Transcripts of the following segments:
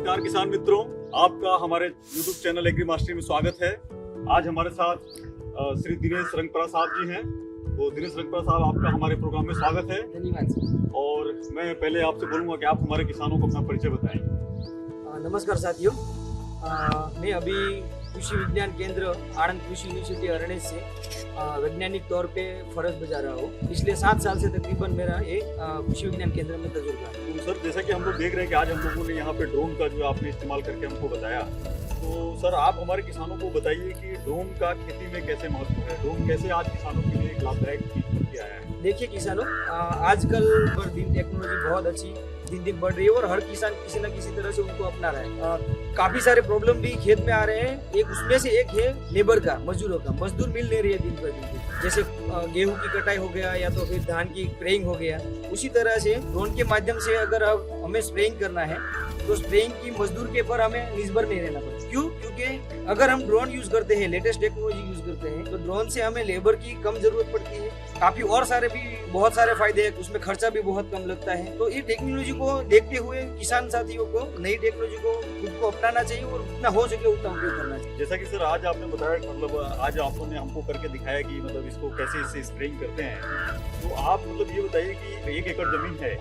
नमस्कार किसान मित्रों, आपका हमारे YouTube चैनल एग्री मास्टरी में स्वागत है। आज हमारे साथ श्री दिनेश रंगपरा साहब जी हैं। तो दिनेश रंगपरा साहब, आपका हमारे प्रोग्राम में स्वागत है। धन्यवाद। और मैं पहले आपसे बोलूंगा कि आप हमारे किसानों को अपना परिचय बताएं। नमस्कार साथियों, मैं अभी कृषि विज्ञान केंद्र आनंद कृषि यूनिवर्सिटी अरण्य से वैज्ञानिक तौर पे फर्ज बजा रहा हूँ। पिछले 7 साल से तकरीबन मेरा ये कृषि विज्ञान केंद्र में तजुर्बा है। तो सर, जैसा कि हम लोग देख रहे हैं कि आज हम लोगों ने यहाँ पे ड्रोन का जो आपने इस्तेमाल करके हमको बताया, तो सर आप हमारे किसानों को बताइए कि ड्रोन का खेती में कैसे महत्व है, ड्रोन कैसे आज किसानों के लिए एक लाभदायक चीज बन के आया है। देखिए किसानों, आजकल पर दिन टेक्नोलॉजी बहुत अच्छी दिन दिन बढ़ रही है और हर किसान किसी न किसी तरह से उनको अपना रहा है। काफी सारे प्रॉब्लम भी खेत में आ रहे हैं। एक उसमें से एक है लेबर का, मजदूरों का। मजदूर मिल नहीं रही है दिन पर दिन। जैसे गेहूं की कटाई हो गया या तो फिर धान की स्प्रेइंग हो गया, उसी तरह से ड्रोन के माध्यम से अगर हमें स्प्रेइंग करना है तो स्प्रेइंग की मजदूर के पर हमें निर्भर नहीं रहना पड़ता। क्यों? क्योंकि अगर हम ड्रोन यूज करते हैं, लेटेस्ट टेक्नोलॉजी यूज करते हैं, तो ड्रोन से हमें लेबर की कम जरूरत पड़ती है। काफी और सारे भी बहुत सारे फायदे हैं, उसमें खर्चा भी बहुत कम लगता है। तो ये टेक्नोलॉजी को देखते हुए किसान साथियों को नई टेक्नोलॉजी को खुद को अपनाना चाहिए और जितना हो सके उतना उपयोग करना चाहिए। जैसा कि सर आज आपने बताया, मतलब आज आपने हमको करके दिखाया कि मतलब इसको कैसे इससे स्प्रेइंग करते हैं। तो आप मतलब ये बताइए कि 1 एकड़ जमीन है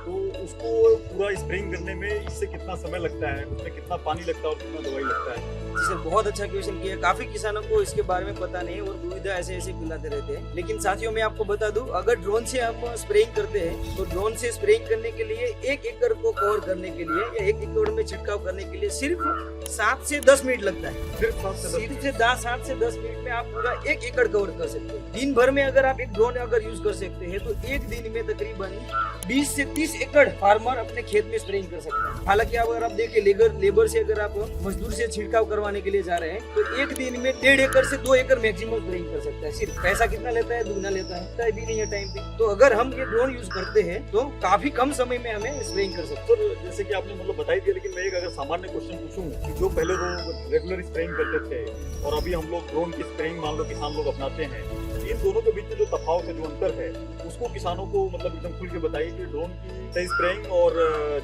तो उसको पूरा स्प्रेइंग करने में इससे कितना समय लगता है, उसमें कितना पानी लगता है और कितना दवाई लगता है? जी सर, बहुत अच्छा क्वेश्चन किया। काफी किसानों को इसके बारे में पता नहीं और दुविधा ऐसे ऐसे फैलाते रहते हैं। लेकिन साथियों, मैं आपको बता दूं, अगर ड्रोन से हम स्प्रेइंग करते हैं तो ड्रोन से स्प्रेइंग करने के लिए 1 एकड़ को कवर करने के लिए या 1 एकड़ में छिड़काव करने के लिए सिर्फ 7 से 10 मिनट लगता है। सिर्फ 7 से 10 मिनट में आप पूरा 1 एकड़ कवर कर सकते हैं। दिन भर में अगर आप एक ड्रोन अगर यूज कर सकते हैं तो एक दिन में तकरीबन 20 से 30 एकड़ फार्मर अपने खेत में स्प्रेइंग कर सकते हैं। हालांकि अगर आप देखें लेबर से अगर आप मजदूर से छिड़काव करवाने के लिए जा रहे हैं तो एक दिन में 1.5 एकड़ से 2 एकड़ मैक्सिमम स्प्रेइंग कर सकता है। सिर्फ पैसा कितना लेता है? दुगना लेता है भी नहीं है टाइम पे। तो अगर हम ये ड्रोन यूज करते हैं तो काफी कम समय में हमें स्प्रेइंग कर सकते हैं। तो जैसे कि आपने मतलब बताई दिया, लेकिन मैं एक अगर सामान्य क्वेश्चन पूछूं कि जो पहले लोग रेगुलर स्प्रेइंग करते थे और अभी हम लोग ड्रोन की स्प्रेइंग मान लो किसान लोग अपनाते हैं, इन दोनों के बीच में जो तफावत है, जो अंतर है, उसको किसानों को मतलब एकदम खुल के बताइए कि ड्रोन की सही स्प्रेइंग और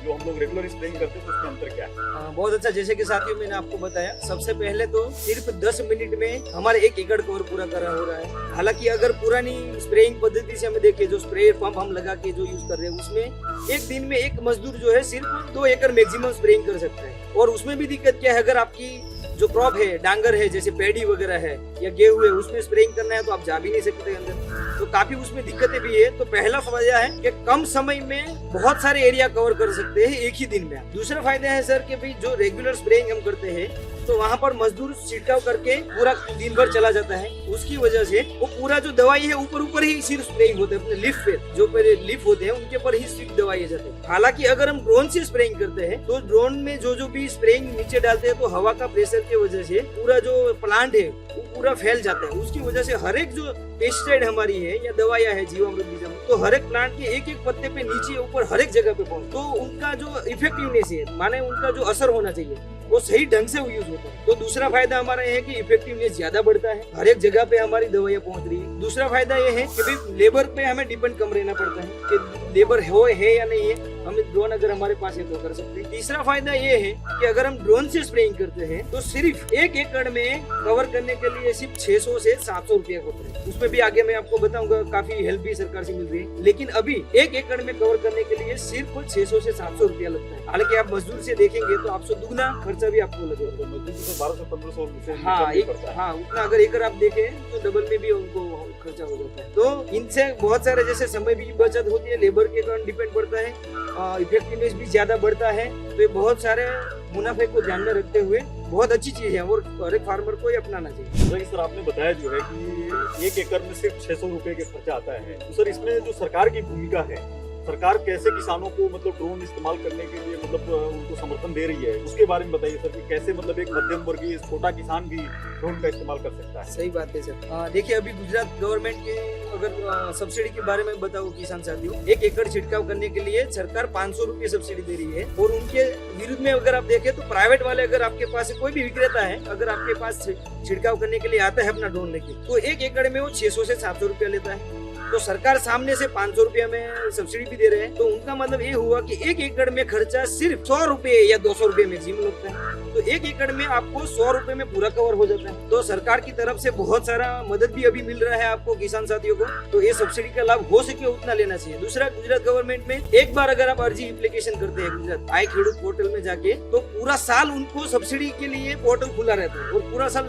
जो हम लोग रेगुलर स्प्रेइंग करते हैं तो उसमें अंतर क्या है। बहुत अच्छा। जैसे कि साथियों मैंने आपको बताया, सबसे पहले तो सिर्फ 10 मिनट में हमारे 1 एकड़ कवर पूरा करा हो रहा है। हालांकि अगर पुरानी स्प्रेइंग पद्धति से हमें देखें, जो स्प्रे पंप हम लगा के जो यूज कर रहे हैं, उसमें एक दिन में एक मजदूर जो है सिर्फ 2 एकड़ मैक्सिमम स्प्रेइंग कर सकता है। और उसमें भी दिक्कत क्या है, अगर आपकी जो क्रॉप है, डांगर है, जैसे पैडी वगैरह है या गेहूं है, उसमें स्प्रेइंग करना है तो आप जा भी नहीं सकते अंदर। तो काफी उसमें दिक्कतें भी है। तो पहला फायदा है कि कम समय में बहुत सारे एरिया कवर कर सकते हैं एक ही दिन में। दूसरा फायदा है सर कि भाई जो रेगुलर स्प्रेइंग हम करते हैं तो वहाँ पर मजदूर छिड़काव करके पूरा दिन भर चला जाता है। उसकी वजह से वो पूरा जो दवाई है ऊपर ही सिर्फ स्प्रेइंग होते हैं, अपने लीफ पे जो पहले लीफ होते हैं उनके पर ही सिर्फ दवाई जाते हैं। हालांकि अगर हम ड्रोन से स्प्रेइंग करते हैं तो ड्रोन में जो भी स्प्रेइंग नीचे डालते हैं तो हवा का प्रेशर की वजह से पूरा जो प्लांट है वो पूरा फैल जाता है। उसकी वजह से हर एक जो पेस्टिसाइड हमारी है या दवाइयाँ है, जीवामृत बीजामृत, तो हर एक प्लांट के एक एक पत्ते पे नीचे ऊपर हर एक जगह पे पहुंच, तो उनका जो इफेक्टिवनेस है, माने उनका जो असर होना चाहिए वो सही ढंग से यूज होता है। तो दूसरा फायदा हमारा ये है कि इफेक्टिवनेस ज्यादा बढ़ता है, हर एक जगह पे हमारी दवाइयाँ पहुंच रही है। दूसरा फायदा ये है कि भाई लेबर पे हमें डिपेंड कम रहना पड़ता है कि लेबर है या नहीं है, हम ड्रोन अगर हमारे पास है तो कर सकते हैं। तीसरा फायदा ये है कि अगर हम ड्रोन से स्प्रेइंग करते हैं तो सिर्फ 1 एकड़ में कवर करने के लिए सिर्फ 600 से 700 रुपया होता है। उसमें भी आगे मैं आपको बताऊंगा, काफी हेल्प भी सरकार से मिल रही है। लेकिन अभी 1 एकड़ में कवर करने के लिए सिर्फ 600 से 700 रुपया लगता है। हालांकि आप मजदूर से देखेंगे तो आपसे दुगना खर्चा भी आपको लगेगा। मजदूर से 1200-1500 रुपये। हाँ, उतना अगर एकड़ आप देखें तो डबल में भी उनको खर्चा हो जाता है। तो इनसे बहुत सारे जैसे समय भी बचत होती है, लेबर के कारण डिपेंड पड़ता है, इफेक्टिवनेस भी ज्यादा बढ़ता है। तो ये बहुत सारे मुनाफे को ध्यान में रखते हुए बहुत अच्छी चीज है और हर एक फार्मर को ये अपनाना चाहिए। सर आपने बताया जो है कि 1 एकड़ में सिर्फ 600 रुपए के खर्चा आता है। तो सर इसमें जो सरकार की भूमिका है, सरकार कैसे किसानों को मतलब ड्रोन इस्तेमाल करने के लिए मतलब उनको समर्थन दे रही है, उसके बारे में बताइए सर कि कैसे मतलब एक मध्यम वर्गीय छोटा किसान भी ड्रोन का इस्तेमाल कर सकता है। सही बात है सर। देखिए अभी गुजरात गवर्नमेंट के अगर सब्सिडी के बारे में बताओ किसान साथियों, 1 एकड़ छिड़काव करने के लिए सरकार 500 रुपये सब्सिडी दे रही है। और उनके विरुद्ध में अगर आप देखें तो प्राइवेट वाले, अगर आपके पास कोई भी विक्रेता है, अगर आपके पास छिड़काव करने के लिए आता है अपना ड्रोन लेके, तो 1 एकड़ में वो 600 से 700 रुपया लेता है। तो सरकार सामने से 500 रुपया में सब्सिडी भी दे रहे हैं, तो उनका मतलब ये हुआ कि 1 एकड़ में खर्चा सिर्फ 100 रुपए या 200 रुपए मैक्सिमम लगता है, तो 1 एकड़ में आपको 100 रुपए में पूरा कवर हो जाता है। तो सरकार की तरफ से बहुत सारा मदद भी अभी मिल रहा है आपको किसान साथियों को, तो ये सब्सिडी का लाभ हो सके उतना लेना चाहिए। दूसरा, गुजरात गवर्नमेंट में एक बार अगर आप अर्जी एप्लीकेशन करते हैं गुजरात आय खेडूत पोर्टल में जाके, तो पूरा साल उनको सब्सिडी के लिए पोर्टल खुला रहता है और पूरा साल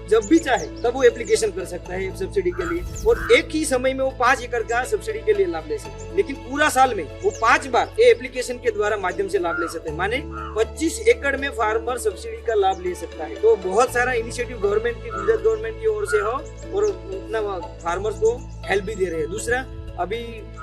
जब भी चाहे तब वो एप्लीकेशन कर सकता है सब्सिडी के लिए, और एक ही समय में वो 5 एकड़ का सब्सिडी के लिए लाभ ले सकते हैं। लेकिन पूरा साल में वो 5 बार ये एप्लीकेशन के द्वारा माध्यम से लाभ ले सकते हैं, माने 25 एकड़ में फार्मर सब्सिडी का लाभ ले सकता है। तो बहुत सारा इनिशिएटिव गवर्नमेंट की, गुजरात गवर्नमेंट की ओर से हो और उतना फार्मर्स को हेल्प भी दे रहे हैं। दूसरा, अभी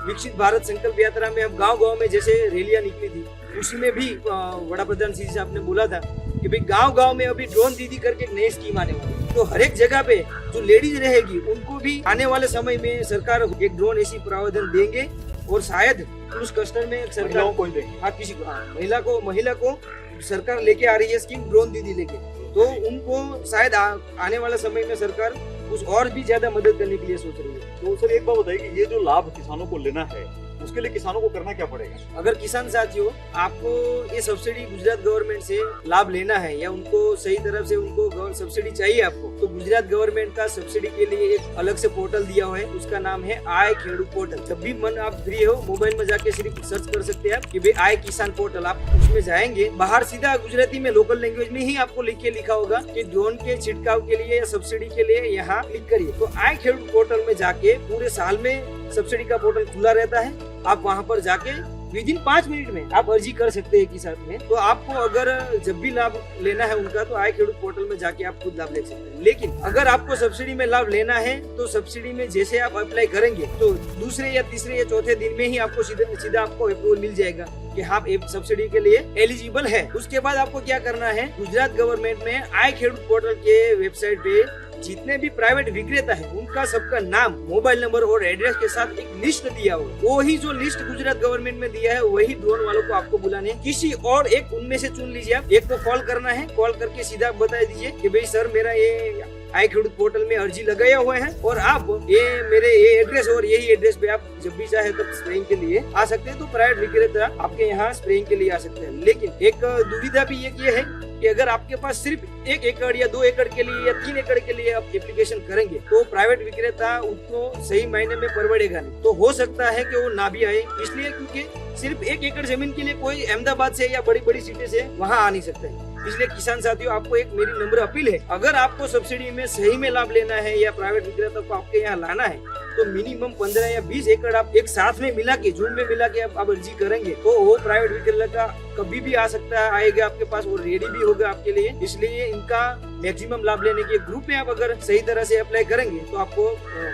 विकसित भारत संकल्प यात्रा में अब गांव-गांव में जैसे रैलियां निकली थी, उसी में भी बड़ा प्रधान जी साहब ने बोला था कि भाई गांव-गांव में अभी ड्रोन दीदी करके एक नई स्कीम आने वाली है, तो हर एक जगह पे जो लेडीज रहेगी उनको भी आने वाले समय में सरकार एक ड्रोन ऐसी प्रावधान देंगे, और शायद उस कस्टमर में सरकार को देंगे, हाँ किसी को महिला को सरकार लेके आ रही है स्कीम ड्रोन दीदी लेके, तो उनको शायद आने वाला समय में सरकार कुछ और भी ज्यादा मदद करने के लिए सोच रही है। तो सर एक बात बताइए कि ये जो लाभ किसानों को लेना है उसके लिए किसानों को करना क्या पड़ेगा? अगर किसान साथियों आपको ये सब्सिडी गुजरात गवर्नमेंट से लाभ लेना है या उनको सही तरफ से उनको सब्सिडी चाहिए आपको, तो गुजरात गवर्नमेंट का सब्सिडी के लिए एक अलग से पोर्टल दिया हुआ है, उसका नाम है आय खेडूत पोर्टल। जब भी मन आप फ्री हो मोबाइल में जाके सिर्फ सर्च कर सकते हैं आप कि भाई आय किसान पोर्टल, आप उसमें जाएंगे, बाहर सीधा गुजराती में लोकल लैंग्वेज में ही आपको लिखा होगा कि ड्रोन के छिड़काव के लिए या सब्सिडी के लिए यहाँ क्लिक करिए। तो आय खेडूत पोर्टल में जाके पूरे साल में सब्सिडी का पोर्टल खुला रहता है, आप वहाँ पर जाके विदिन 5 मिनट में आप अर्जी कर सकते हैं एक ही साथ में। तो आपको अगर जब भी लाभ लेना है उनका, तो आय खेडूत पोर्टल में जाके आप खुद लाभ ले सकते हैं। लेकिन अगर आपको सब्सिडी में लाभ लेना है तो सब्सिडी में जैसे आप अप्लाई करेंगे तो दूसरे या तीसरे या चौथे दिन में ही आपको सीधा आपको अप्रूवल मिल जाएगा कि आप सब्सिडी के लिए एलिजिबल है। उसके बाद आपको क्या करना है, गुजरात गवर्नमेंट में आय खेडूत पोर्टल के वेबसाइट पे जितने भी प्राइवेट विक्रेता है उनका सबका नाम, मोबाइल नंबर और एड्रेस के साथ एक लिस्ट दिया हुआ है। वो ही जो लिस्ट गुजरात गवर्नमेंट में दिया है वही ड्रोन वालों को आपको बुलाने हैं। किसी और एक उनमें से चुन लीजिए आप, एक को कॉल करना है, कॉल करके सीधा बता दीजिए कि भाई सर मेरा ये आय खेडूत पोर्टल में अर्जी लगाया हुआ है और आप ये मेरे ये एड्रेस और यही एड्रेस पे आप जब भी चाहे तब स्प्रेइंग के लिए आ सकते हैं। तो प्राइवेट विक्रेता आपके यहाँ स्प्रेइंग के लिए आ सकते हैं। लेकिन एक दुविधा भी ये है कि अगर आपके पास सिर्फ 1 एकड़ या 2 एकड़ के लिए या 3 एकड़ के लिए आप एप्लीकेशन करेंगे तो प्राइवेट विक्रेता उसको सही मायने में परवड़ेगा नहीं, तो हो सकता है कि वो ना भी आए, इसलिए क्योंकि सिर्फ 1 एकड़ जमीन के लिए कोई अहमदाबाद से या बड़ी बड़ी सिटी से वहाँ आ नहीं सकता है। इसलिए किसान साथियों आपको एक मेरी नम्र अपील है, अगर आपको सब्सिडी में सही में लाभ लेना है या प्राइवेट विक्रेता को आपके यहाँ लाना है तो मिनिमम 15 या 20 एकड़ आप एक साथ में मिला के झुंड में मिला के आप अर्जी करेंगे तो वो प्राइवेट विक्रेता कभी भी आ सकता है, आएगा आपके पास और रेडी भी होगा आपके लिए। इसलिए इनका मैक्सिमम लाभ लेने के ग्रुप में आप अगर सही तरह से अप्लाई करेंगे तो आपको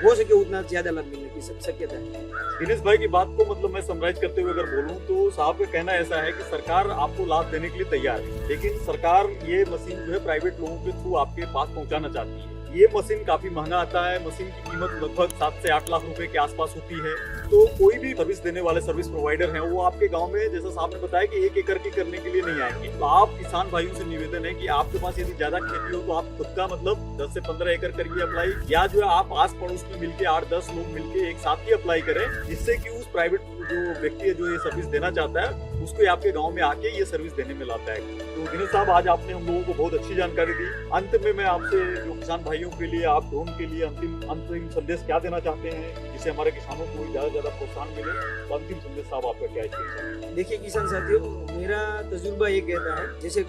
हो सके उतना ज्यादा लाभ मिलने की शक्यता है। दिनेश भाई की बात को मतलब मैं समराइज करते हुए अगर बोलूं तो साहब का कहना ऐसा है कि सरकार आपको लाभ देने के लिए तैयार है, लेकिन सरकार ये मशीन जो है प्राइवेट लोगों के थ्रू आपके पास पहुंचाना चाहती है। ये मशीन काफी महंगा आता है, मशीन की कीमत लगभग 7 से 8 लाख रुपए के आसपास होती है। तो कोई भी सर्विस देने वाले सर्विस प्रोवाइडर हैं वो आपके गांव में जैसा साहब ने बताया कि 1 एकड़ की करने के लिए नहीं आएंगे। तो आप किसान भाइयों से निवेदन है कि आपके पास यदि ज्यादा खेती हो तो आप खुद का मतलब 10 से 15 एकड़ करिए अप्लाई, या जो है आप आस पड़ोस में मिलकर 8-10 लोग मिलकर एक साथ ही अप्लाई करें, जिससे कि उस प्राइवेट जो व्यक्ति है जो ये सर्विस देना चाहता है उसको आपके गांव में आके ये सर्विस देने में लाता है। तो दिनेश साहब आज आपने हम लोगों को बहुत अच्छी जानकारी दी। अंत में मैं आपसे जो किसान भाइयों के लिए आप ड्रोन के लिए अंतिम संदेश क्या देना चाहते हैं जिससे हमारे किसानों को ज्यादा प्रोत्साहन मिले, तो अंतिम संदेश साहब आपका क्या है? देखिए किसान साथियों, मेरा तजुर्बा ये कहता है जैसे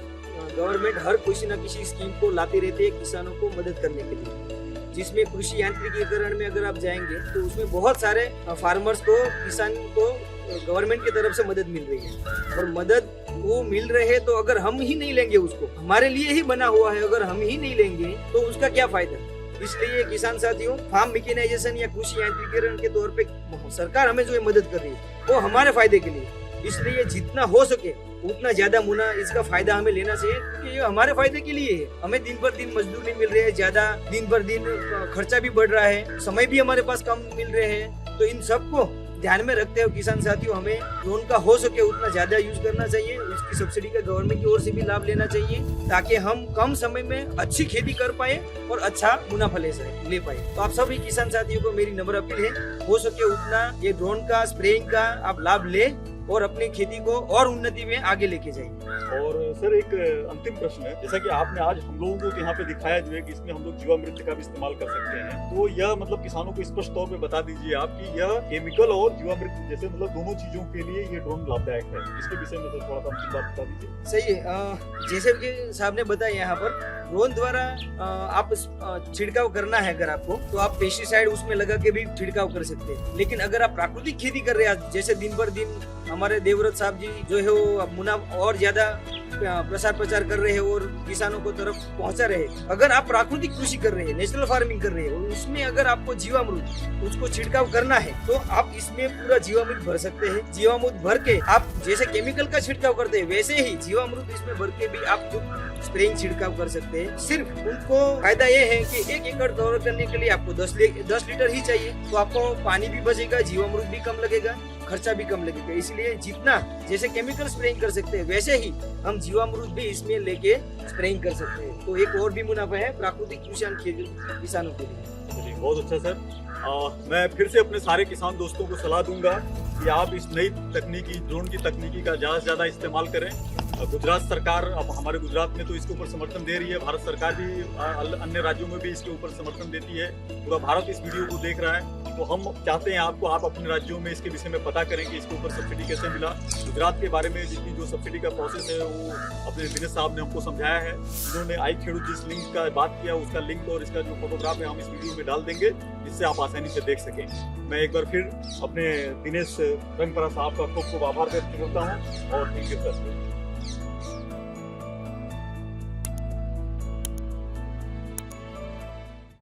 गवर्नमेंट हर किसी न किसी स्कीम को लाती रहती है किसानों को मदद करने के लिए, जिसमें कृषि यांत्रिकीकरण में अगर आप जाएंगे तो उसमें बहुत सारे फार्मर्स को, किसान को गवर्नमेंट की तरफ से मदद मिल रही है। और मदद वो मिल रहे हैं तो अगर हम ही नहीं लेंगे, उसको हमारे लिए ही बना हुआ है, अगर हम ही नहीं लेंगे तो उसका क्या फायदा। इसलिए किसान साथियों, फार्म मैकेनाइजेशन या कृषि यांत्रिकीकरण के तौर पे सरकार हमें जो मदद कर रही है वो हमारे फायदे के लिए, इसलिए जितना हो सके उतना ज्यादा मुना इसका फायदा हमें लेना चाहिए, क्योंकि ये हमारे फायदे के लिए है। हमें दिन पर दिन मजदूर नहीं मिल रहे हैं, ज्यादा दिन पर दिन खर्चा भी बढ़ रहा है, समय भी हमारे पास कम मिल रहे हैं। तो इन सबको ध्यान में रखते हुए किसान साथियों हमें ड्रोन का हो सके उतना ज्यादा यूज करना चाहिए। उसकी सब्सिडी का गवर्नमेंट की ओर से भी लाभ लेना चाहिए ताकि हम कम समय में अच्छी खेती कर पाए और अच्छा मुनाफा ले पाए। तो आप सभी किसान साथियों को मेरी नम्र अपील है, हो सके उतना ये ड्रोन का स्प्रेइंग का आप लाभ ले और अपनी खेती को और उन्नति में आगे लेके जाइए। और सर एक अंतिम प्रश्न है, जैसा कि आपने आज हम लोगों को यहाँ पे दिखाया जो है कि इसमें हम लोग जीवामृत का भी इस्तेमाल कर सकते हैं, तो यह मतलब किसानों को स्पष्ट तौर पे बता दीजिए आप कि यह केमिकल और जीवामृत जैसे मतलब दोनों चीजों के लिए ये ड्रोन लाभदायक है। इसके विषय में तो थोड़ा सा अंतिम बात बता दीजिए। सही है, जैसे कि साहब ने बताया यहाँ पर ड्रोन द्वारा आप छिड़काव करना है अगर आपको, तो आप पेस्टिसाइड उसमें लगा के भी छिड़काव कर सकते हैं। लेकिन अगर आप प्राकृतिक खेती कर रहे हैं, जैसे दिन पर दिन हमारे देवव्रत साहब जी जो है वो मुनाफा और ज्यादा प्रसार प्रचार कर रहे हैं और किसानों को तरफ पहुंचा रहे हैं। अगर आप प्राकृतिक कृषि कर रहे हैं, नेचुरल फार्मिंग कर रहे हैं और उसमें अगर आपको जीवामृत उसको छिड़काव करना है तो आप इसमें पूरा जीवामृत भर सकते हैं। जीवामृत भर के आप जैसे केमिकल का छिड़काव करते हैं वैसे ही जीवामृत इसमें भर के भी आप जो स्प्रेइंग छिड़काव कर सकते हैं। सिर्फ उनको फायदा ये है कि 1 एकड़ कवर करने के लिए आपको 10 लीटर ही चाहिए, तो आपको पानी भी बचेगा, जीवामृत भी कम लगेगा, खर्चा भी कम लगेगा। इसलिए जितना जैसे केमिकल स्प्रेइंग कर सकते हैं वैसे ही हम जीवामृत भी इसमें लेके स्प्रेइंग कर सकते हैं। तो एक और भी मुनाफा है प्राकृतिक कृषि किसानों के लिए। चलिए बहुत अच्छा सर। मैं फिर से अपने सारे किसान दोस्तों को सलाह दूंगा कि आप इस नई तकनीकी ड्रोन की तकनीकी का ज्यादा से ज्यादा इस्तेमाल करें। गुजरात सरकार, अब हमारे गुजरात में तो इसके ऊपर समर्थन दे रही है, भारत सरकार भी अन्य राज्यों में भी इसके ऊपर समर्थन देती है। पूरा भारत इस वीडियो को देख रहा है, तो हम चाहते हैं आप अपने राज्यों में इसके विषय में पता करें कि इसके ऊपर सब्सिडी कैसे मिला। गुजरात के बारे में जिसकी जो सब्सिडी का प्रोसेस है वो अपने दिनेश साहब ने हमको समझाया है। उन्होंने आई खेडूत जिस लिंक का बात किया उसका लिंक और इसका जो फोटोग्राफ है हम इस वीडियो में डाल देंगे, जिससे आप आसानी से देख सकें। मैं एक बार फिर अपने दिनेश रंगपरा साहब का खूब खूब आभार व्यक्त करता हूँ और थैंक यू सर।